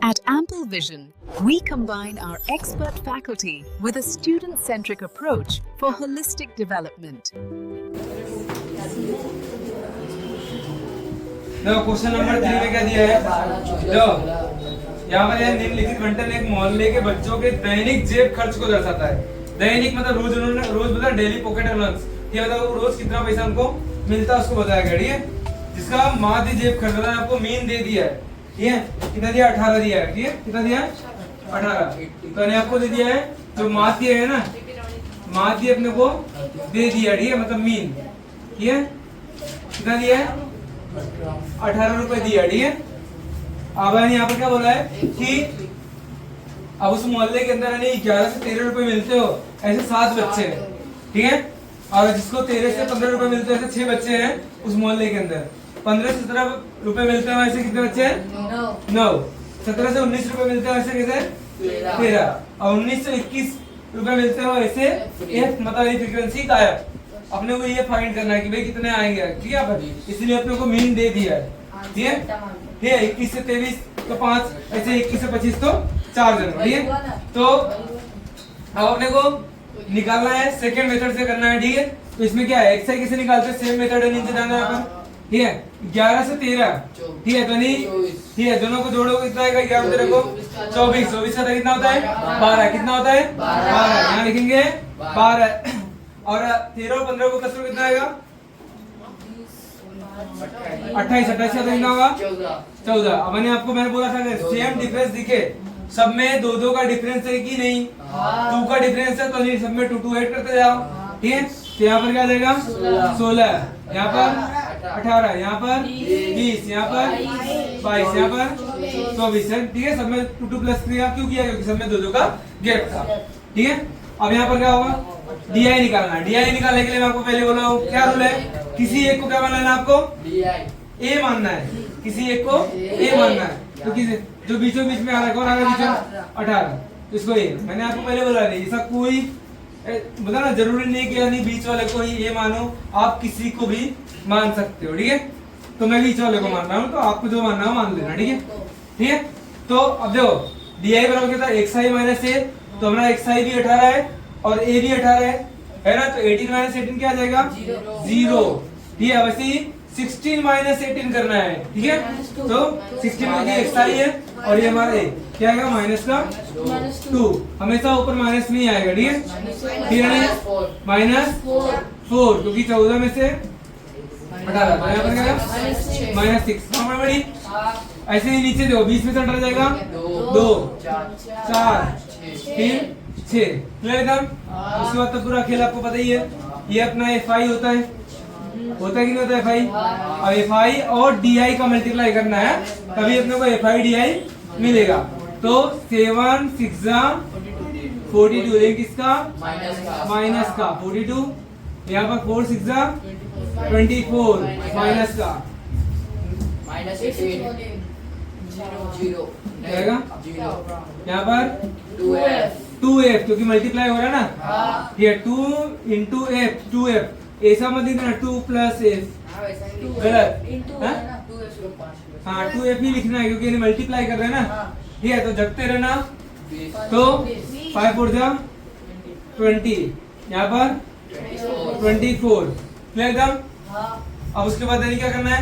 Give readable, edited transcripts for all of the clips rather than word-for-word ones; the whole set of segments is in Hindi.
At Ample Vision, we combine our expert faculty with a student-centric approach for holistic development. देखो क्वेश्चन नंबर 3 में क्या दिया है, देखो यहाँ पर यह निम्नलिखित बंटन एक मोहल्ले के बच्चों के दैनिक जेब खर्च को दर्शाता है। दैनिक मतलब रोज, उन्होंने रोज मतलब डेली पॉकेट अलाउंस, ये बताओ रोज कितना पैसा उनको मिलता है उसको बताया गया। ठीक है, जिसका माध्य जेब खर्च मतलब आपको मीन दे दिया है। ठीक है, कितना दिया, 18 दिया है। ठीक है, कितना दिया, 18। तो ने आपको दे दिया है जो माध्य है ना, माध्य अपने को दे दिया। ठीक है, मतलब मीन। ठीक है, कितना दिया है, 18 रुपए दिया। ठीक है, अब यहाँ पर क्या बोला है कि अब उस मोहल्ले के अंदर 11 से 13 रुपए मिलते हो, ऐसे 7 बच्चे हैं। ठीक है, और जिसको 13 से 15 रुपए मिलते हैं, ऐसे 6 बच्चे हैं उस मोहल्ले के अंदर। 15 से 17 रुपए मिलते हैं, ऐसे कितने बच्चे हैं, 9। 17 से 19 रुपए मिलते हैं, ऐसे कैसे 13। और 19 से 21 रुपए मिलते हैं, ऐसे एक मतलब ये फ्रीक्वेंसी का है। अपने को ये फाइंड करना है कि भाई कितने आएंगे। ठीक है, इसलिए अपने को मीन दे दिया है। ठीक है, 21 से 23 तो 5, ऐसे 21 से 25 तो 4 जन। ठीक है, तो अब अपने को निकालना है, सेकंड मेथड से करना है। ठीक है, तो इसमें क्या है, एक्सआई कैसे निकालते हैं, सेम मेथड है, नीचे जाना है यहाँ पर। ठीक है, 11 से 13। ठीक है, तो नहीं, ठीक है, दोनों को जोड़ोगे कितना आएगा, 11 13 को 24, 24 का कितना होता है 12, कितना होता है 12, यहाँ लिखेंगे 12। और 13 और 15 को प्लस में कितना आएगा 28, 28 का कितना होगा 14। अब मैंने बोला था सेम डिफरेंस दिखे, सब में 2 का डिफरेंस है कि नहीं, 2 का डिफरेंस है तो नहीं, सब में 2 ऐड करते जाओ। ठीक है, तो यहाँ पर क्या जाएगा 16, यहाँ पर 18, यहाँ पर 20, यहाँ पर 22, यहाँ पर 24 है। ठीक है, सब में 2 प्लस किया, क्यों किया, क्योंकि सब में 2 का गैप था। ठीक है, अब यहाँ पर क्या होगा, डीआई निकालना है। डीआई निकालने के लिए मैं आपको पहले बोला हूँ क्या रूल है, किसी एक को क्या मानना है आपको, ए मानना है, किसी एक को ए मानना है। तो किसी जो बीचों बीच में आ रहा है, कौन आ रहा है बीचों, 18, इसको ए। मैंने आपको पहले बोला नहीं, ऐसा कोई बता ना, जरूरी नहीं कि यानी बीच वाले को ही ये मानो, आप किसी को भी मान सकते हो। ठीक है, तो मैं बीच वाले को मान रहा हूँ, तो आपको जो मानना है मान लेना। ठीक है, ठीक है, तो अब देखो डीआई बराबर क्या था, एक्स आई माइनस ए, तो हमारा एक्स आई भी 18 है और ए भी 18 है ना, तो 18 माइनस 18 क्या आ जाएगा 0। ठीक है, वैसे ही 16 माइनस 18 करना है। ठीक है, तो 16 में एक्स आई है और ये हमारा ए क्या आएगा, माइनस का 2, हमेशा ऊपर माइनस में ही आएगा। ठीक है, फिर -4, क्योंकि 14 में से 18 तो यहाँ पर क्या आएगा -6। बड़ी ऐसे ही नीचे देखो, 20 में से 18 जाएगा 2, 4, फिर 6। एकदम, उसके बाद तो पूरा खेल आपको पता ही है, ये अपना एफ आई होता है कि नहीं होता, एफ आई। अब एफ आई और डी आई का मल्टीप्लाई करना है, तभी अपने को एफ आई डी आई मिलेगा। तो 7 6 42, लेकिन किसका, माइनस का 42, यहाँ पर 4 6 24, माइनस का यहाँ पर 2f, क्योंकि मल्टीप्लाई हो रहा है ना, ये 2 into f, 2f, ऐसा मत लिखना 2 plus f, गलत, हाँ 2f ही लिखना है, क्योंकि मल्टीप्लाई कर रहे हैं ना। ठीक है, तो जगते रहना, तो 5 4 जा 20, यहाँ पर 24, एकदम। अब उसके बाद क्या करना है,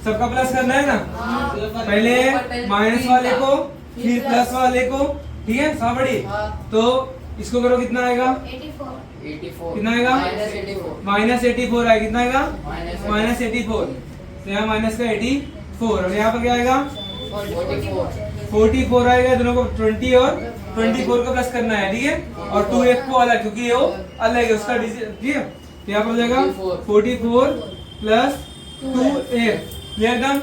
सबका प्लस करना है ना, पहले माइनस वाले को फिर प्लस वाले को। ठीक है, साबड़ी, तो इसको करो, कितना आएगा 84, कितना आएगा -84 आएगा, कितना आएगा -84, तो यहाँ माइनस का 84 और यहाँ पर क्या आएगा 44 आएगा। दोनों को 20 और 24 को प्लस करना है। ठीक है, और 2f को अलग, क्योंकि वो अलग है उसका। ठीक है, तो यहाँ पर हो जाएगा 44 प्लस 2f, एकदम।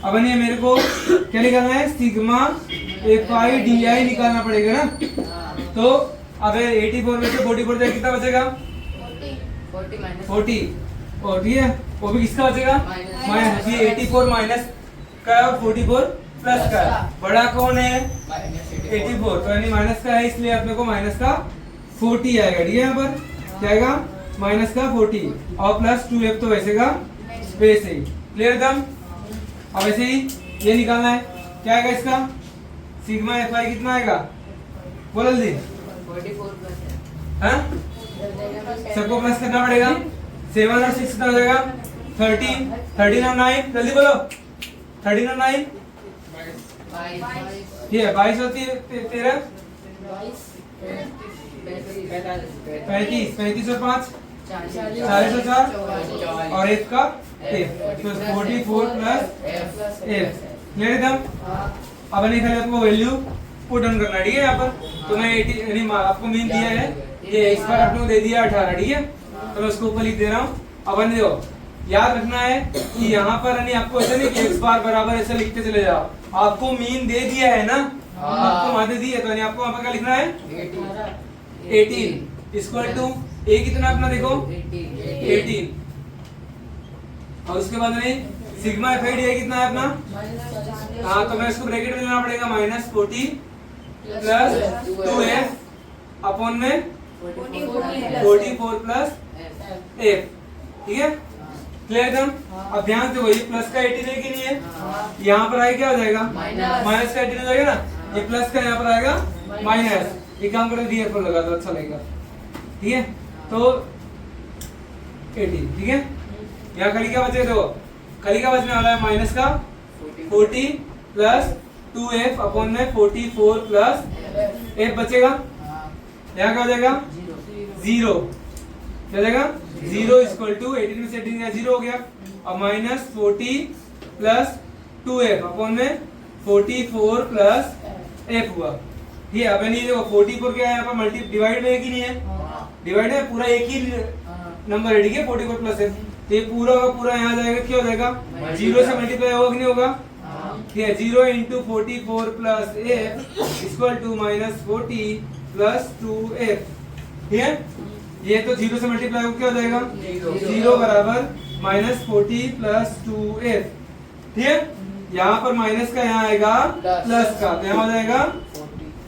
अब ये मेरे को क्या निकालना है, sigma F I D I निकालना पड़ेगा ना। तो अब 84 में से 44 जाए, कितना बचेगा 40, और ठीक है, वो भी किसका बचेगा, माइनस। ये 84 माइनस का और 44 प्लस का, बड़ा कौन है 84, तो यानी माइनस का है, इसलिए अपने को माइनस का 40 आएगा। ठीक है, यहाँ पर क्या आएगा माइनस का 40 और प्लस 2f, तो वैसे का वैसे ही। क्लियर एकदम। अब ऐसे ही ये निकालना है, क्या आएगा इसका सिग्मा एफ आई कितना आएगा बोल जल्दी 44 प्लस है हाँ सबको प्लस करना पड़ेगा 7 और 6 कितना हो जाएगा 13 13 और 9 जल्दी बोलो 13 और 9 ये 22 और 13 35 और 5 40 और 4 और 1 का F तो 44 प्लस F क्लियर एकदम। अब नहीं खाली आपको वैल्यू पुट डाउन करना है ठीक है। यहाँ पर तो मैं 80 यानी आपको मीन दिया है ये x बार आपने को दे दिया 18 ठीक है तो मैं उसको ऊपर लिख दे रहा हूँ। अब देखो याद रखना है कि यहाँ पर यानी आपको ऐसा नहीं कि x बार बराबर ऐसा लिखते चले जाओ आपको मीन दे दिया है ना आपको वहां दे दिया तो यानी आपको वहां पर क्या लिखना है 18 इक्वल टू a कितना अपना देखो 18 और उसके बाद में सिग्मा एफ आई डी कितना है अपना हाँ तो मैं इसको ब्रैकेट में लेना पड़ेगा -40 प्लस 2f अपॉन में 44 प्लस f ठीक है क्लियर एकदम। अब ध्यान से वही प्लस का 18 है कि नहीं है यहाँ पर आएगा क्या हो जाएगा माइनस का 18 हो जाएगा ना ये प्लस का यहाँ पर आएगा माइनस ये काम करके डी पर लगा दो अच्छा लगेगा ठीक है तो 18 ठीक है। यहाँ खाली क्या बचेगा देखो खाली क्या बचने वाला है माइनस का 40 प्लस 2f अपॉन में 44 प्लस f बचेगा यहाँ क्या हो जाएगा 0 क्या हो जाएगा 0 इक्वल टू 18 में से 18 का 0 हो गया और माइनस 40 प्लस 2f अपॉन में 44 प्लस f हुआ ठीक है। अब नहीं देखो 44 क्या है यहाँ पर मल्टी डिवाइड में एक ही नहीं है डिवाइड है पूरा एक ही नंबर है ठीक है 44 प्लस f तो ये पूरा का पूरा यहाँ जाएगा क्या हो जाएगा 0 से मल्टीप्लाई होगा कि नहीं होगा ठीक है 0 into 44 plus f equal to -40 plus 2f ठीक है। ये तो 0 से मल्टीप्लाई होकर क्या हो जाएगा 0 बराबर -40 प्लस 2f ठीक है। यहाँ पर माइनस का यहाँ आएगा प्लस का तो यहाँ हो जाएगा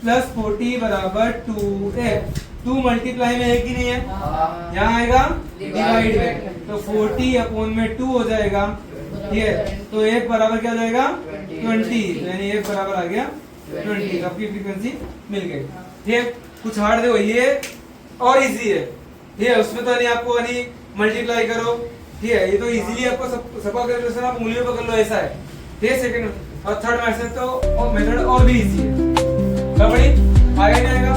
+40 बराबर 2f 2 मल्टीप्लाई में एक ही नहीं है यहाँ आएगा डिवाइड में तो 40 अपॉन में 2 हो जाएगा ठीक है तो f बराबर क्या हो जाएगा 20 यानी f बराबर आ गया 20 आपकी फ्रीक्वेंसी मिल गई ठीक है। कुछ हार्ड देखो ये और इजी है ठीक है उसमें तो नहीं आपको नहीं मल्टीप्लाई करो ठीक है ये तो इजीली आपको सबका कैलकुलेशन आप उंगलियों पर कर लो ऐसा है ठीक है। सेकंड और थर्ड मेथड तो मेथड और भी इजी है बड़ी आगे नहीं आएगा।